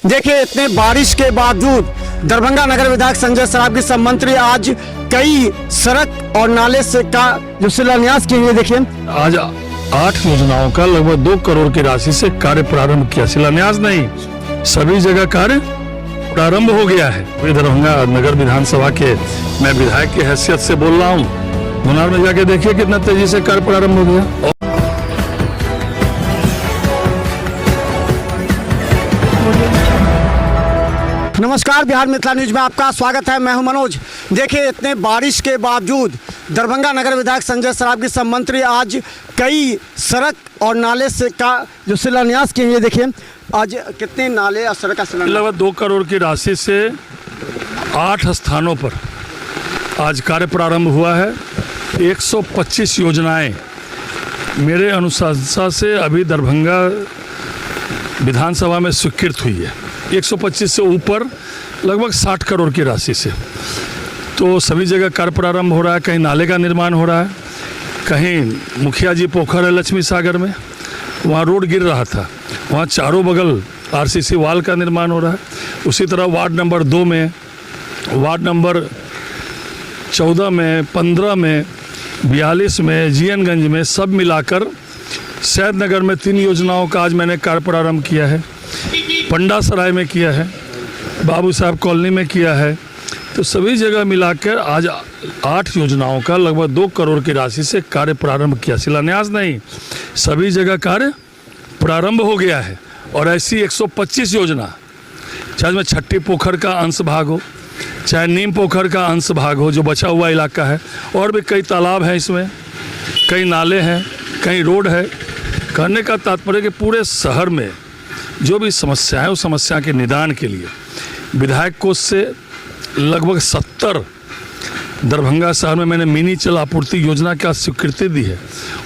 देखिए, इतने बारिश के बावजूद दरभंगा नगर विधायक संजय सरावगी सब मंत्री आज कई सड़क और नाले से का जो शिलान्यास किए। देखिए, आज 8 योजनाओं का लगभग 2 करोड़ की राशि से कार्य प्रारंभ किया। शिलान्यास नहीं, सभी जगह कार्य प्रारंभ हो गया है। दरभंगा नगर विधानसभा के मैं विधायक की हैसियत से बोल रहा हूँ। मुनार में जाके देखिए कितना तेजी से कार्य प्रारंभ हो गया। नमस्कार, बिहार मिथिला न्यूज में आपका स्वागत है। मैं हूं मनोज। देखिए, इतने बारिश के बावजूद दरभंगा नगर विधायक संजय सरावगी सब मंत्री आज कई सड़क और नाले से का जो शिलान्यास किए। देखिए, आज कितने नाले और सड़क का शिलान्यास। लगभग 2 करोड़ की राशि से 8 स्थानों पर आज कार्य प्रारंभ हुआ है। 125 योजनाएं मेरे अनुशंसा से अभी दरभंगा विधानसभा में स्वीकृत हुई है। 125 से ऊपर लगभग 60 करोड़ की राशि से। तो सभी जगह कार्य प्रारंभ हो रहा है। कहीं नाले का निर्माण हो रहा है, कहीं मुखिया जी पोखर है लक्ष्मी सागर में, वहाँ रोड गिर रहा था, वहाँ चारों बगल आरसीसी वाल का निर्माण हो रहा है। उसी तरह वार्ड नंबर 2 में, वार्ड नंबर 14 में, 15 में, 42 में, जीएनगंज में, सब मिलाकर सैद नगर में 3 योजनाओं का आज मैंने कार्य प्रारंभ किया है। पंडा सराय में किया है, बाबू साहब कॉलोनी में किया है। तो सभी जगह मिलाकर आज 8 योजनाओं का लगभग 2 करोड़ की राशि से कार्य प्रारंभ किया। शिलान्यास नहीं, सभी जगह कार्य प्रारंभ हो गया है। और ऐसी 125 योजना, चाहे में छट्टी पोखर का अंश भाग हो, चाहे नीम पोखर का अंश भाग हो जो बचा हुआ इलाका है, और भी कई तालाब हैं इसमें, कई नाले हैं, कई रोड है। कहने का तात्पर्य कि पूरे शहर में जो भी समस्या है उस समस्या के निदान के लिए विधायक कोष से लगभग 70 दरभंगा शहर में मैंने मिनी जल आपूर्ति योजना का स्वीकृति दी है।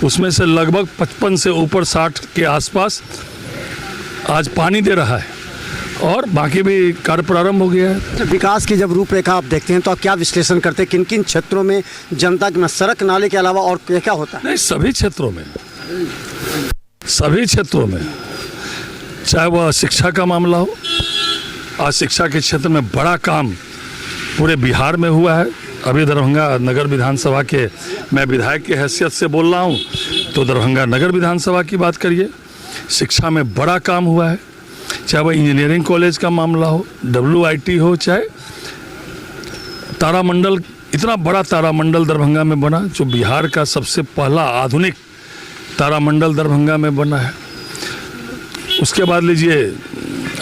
उसमें से लगभग 55 से ऊपर 60 के आसपास आज पानी दे रहा है और बाकी भी कार्य प्रारंभ हो गया है। विकास की जब रूपरेखा आप देखते हैं तो आप क्या विश्लेषण करते हैं, किन किन क्षेत्रों में जनता के सड़क नाले के अलावा और क्या क्या होता है? नहीं, सभी क्षेत्रों में चाहे वह शिक्षा का मामला हो। आज शिक्षा के क्षेत्र में बड़ा काम पूरे बिहार में हुआ है। अभी दरभंगा नगर विधानसभा के मैं विधायक की हैसियत से बोल रहा हूँ, तो दरभंगा नगर विधानसभा की बात करिए, शिक्षा में बड़ा काम हुआ है। चाहे वह इंजीनियरिंग कॉलेज का मामला हो, WIT हो, चाहे तारामंडल, इतना बड़ा तारामंडल दरभंगा में बना, जो बिहार का सबसे पहला आधुनिक तारामंडल दरभंगा में बना है। उसके बाद लीजिए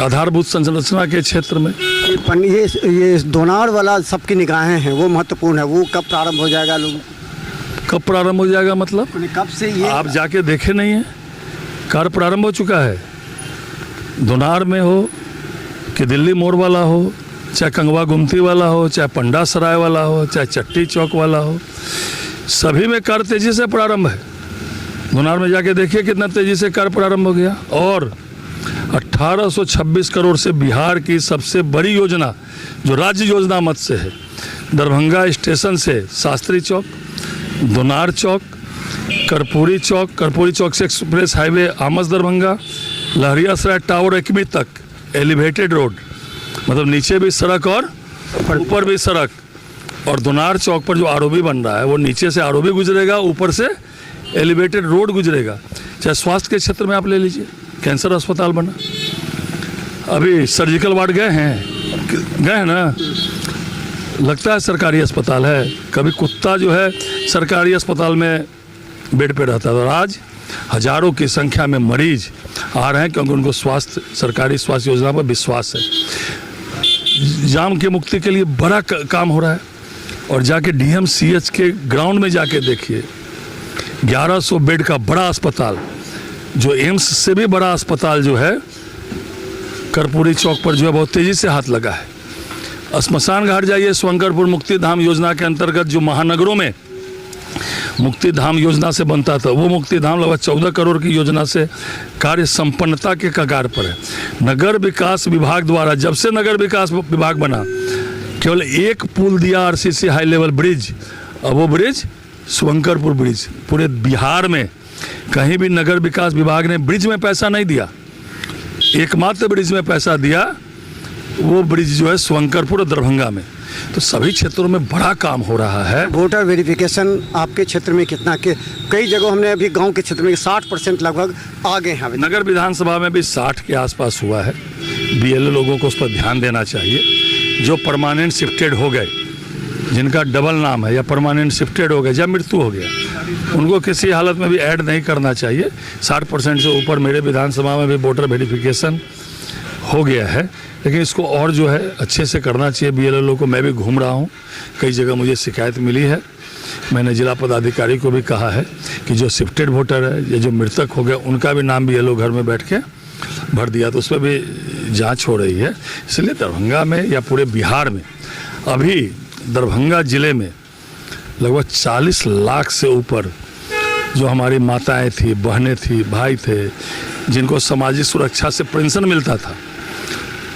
आधारभूत संरचना के क्षेत्र में ये दोनार वाला सबकी निगाहें हैं, वो महत्वपूर्ण है। वो कब प्रारंभ हो जाएगा? लोग कब प्रारंभ हो जाएगा मतलब कब से? ये आप जाके देखे नहीं है, कार्य प्रारंभ हो चुका है। दोनार में हो कि दिल्ली मोड़ वाला हो, चाहे कंगवा गुमती वाला हो, चाहे पंडा सराय वाला हो, चाहे चट्टी चौक वाला हो, सभी में कार्य तेजी से प्रारंभ है। दोनार में जाके देखिए कितना तेजी से कार्य प्रारंभ हो गया। और 1826 करोड़ से बिहार की सबसे बड़ी योजना जो राज्य योजना मद से है, दरभंगा स्टेशन से शास्त्री चौक, दोनार चौक, कर्पूरी चौक से express highway Amas Darbhanga, Laheriasarai tower Ekmi तक एलिवेटेड रोड, मतलब नीचे भी सड़क और ऊपर भी सड़क। और दोनार चौक पर जो ROB बन रहा है वो नीचे से ROB गुजरेगा, ऊपर से एलिवेटेड रोड गुजरेगा। चाहे स्वास्थ्य के क्षेत्र में आप ले लीजिए, कैंसर अस्पताल बना, अभी सर्जिकल वार्ड गए हैं ना, लगता है सरकारी अस्पताल है। कभी कुत्ता जो है सरकारी अस्पताल में बेड पे रहता था, और आज हजारों की संख्या में मरीज आ रहे हैं क्योंकि उनको सरकारी स्वास्थ्य योजना पर विश्वास है। जाम की मुक्ति के लिए बड़ा काम हो रहा है। और जाके DMCH के ग्राउंड में जाके देखिए, 1100 बेड का बड़ा अस्पताल, जो एम्स से भी बड़ा अस्पताल जो है कर्पूरी चौक पर जो है बहुत तेजी से हाथ लगा है। श्मशान घाट जाइए, शंकरपुर मुक्ति धाम योजना के अंतर्गत जो महानगरों में मुक्ति धाम योजना से बनता था, वो मुक्ति धाम लगभग 14 करोड़ की योजना से कार्य संपन्नता के कगार पर है। नगर विकास विभाग द्वारा जब से नगर विकास विभाग बना, केवल एक पुल दिया RCC हाई लेवल ब्रिज, अब वो ब्रिज शंकरपुर ब्रिज। पूरे बिहार में कहीं भी नगर विकास विभाग ने ब्रिज में पैसा नहीं दिया, एकमात्र ब्रिज में पैसा दिया वो ब्रिज जो है स्वंकरपुर और दरभंगा में, तो सभी क्षेत्रों में बड़ा काम हो रहा है। वोटर वेरिफिकेशन आपके क्षेत्र में कितना के कई जगहों हमने अभी गांव के क्षेत्र में 60% लगभग आ गए हैं अभी। नगर विधानसभा में भी 60 के आसपास हुआ है। बीएलओ लोगों को उस पर ध्यान देना चाहिए। जो परमानेंट शिफ्टेड हो गए, जिनका डबल नाम है या परमानेंट शिफ्टेड हो गए या मृत्यु हो गया, उनको किसी हालत में भी ऐड नहीं करना चाहिए। 60% से ऊपर मेरे विधानसभा में भी वोटर वेरिफिकेशन हो गया है, लेकिन इसको और जो है अच्छे से करना चाहिए। बीएलओ को मैं भी घूम रहा हूँ, कई जगह मुझे शिकायत मिली है। मैंने जिला पदाधिकारी को भी कहा है कि जो शिफ्टेड वोटर है या जो मृतक हो गया उनका भी नाम बीएलओ घर में बैठ के भर दिया, तो उस पर भी जांच हो रही है। इसलिए दरभंगा में या पूरे बिहार में अभी दरभंगा ज़िले में लगभग 40 लाख से ऊपर जो हमारी माताएं थी, बहनें थी, भाई थे, जिनको सामाजिक सुरक्षा से पेंशन मिलता था,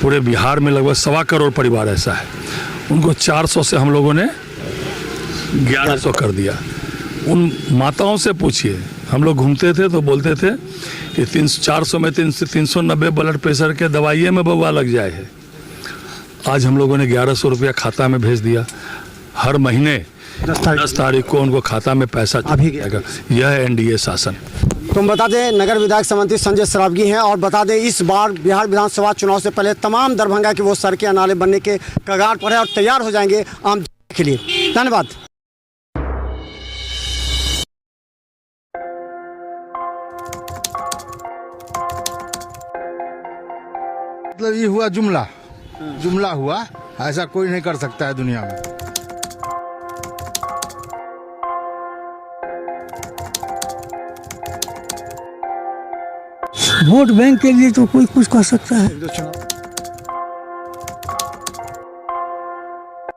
पूरे बिहार में लगभग 1.25 करोड़ परिवार ऐसा है, उनको 400 से हम लोगों ने 1100 कर दिया। उन माताओं से पूछिए, हम लोग घूमते थे तो बोलते थे कि 400 में 390 ब्लड प्रेशर के दवाइये में बउआ लग जाए है। आज हम लोगों ने 1100 रुपया खाता में भेज दिया। हर महीने 10 तारीख को उनको खाता में पैसा जाएगा। यह है एनडीए शासन। तो हम बता दें नगर विधायक समंत्री संजय सरावगी हैं, और बता दें इस बार बिहार विधानसभा चुनाव से पहले तमाम दरभंगा की वो सड़कें नाले बनने के कगार पर है और तैयार हो जाएंगे आम जनता के लिए। धन्यवाद। मतलब ये हुआ जुमला हुआ, ऐसा कोई नहीं कर सकता है दुनिया में। वोट बैंक के लिए तो कोई कुछ कर सकता है।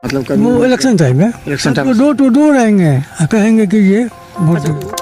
मतलब वो इलेक्शन टाइम है, election time door to door आएंगे, कहेंगे कि ये वोट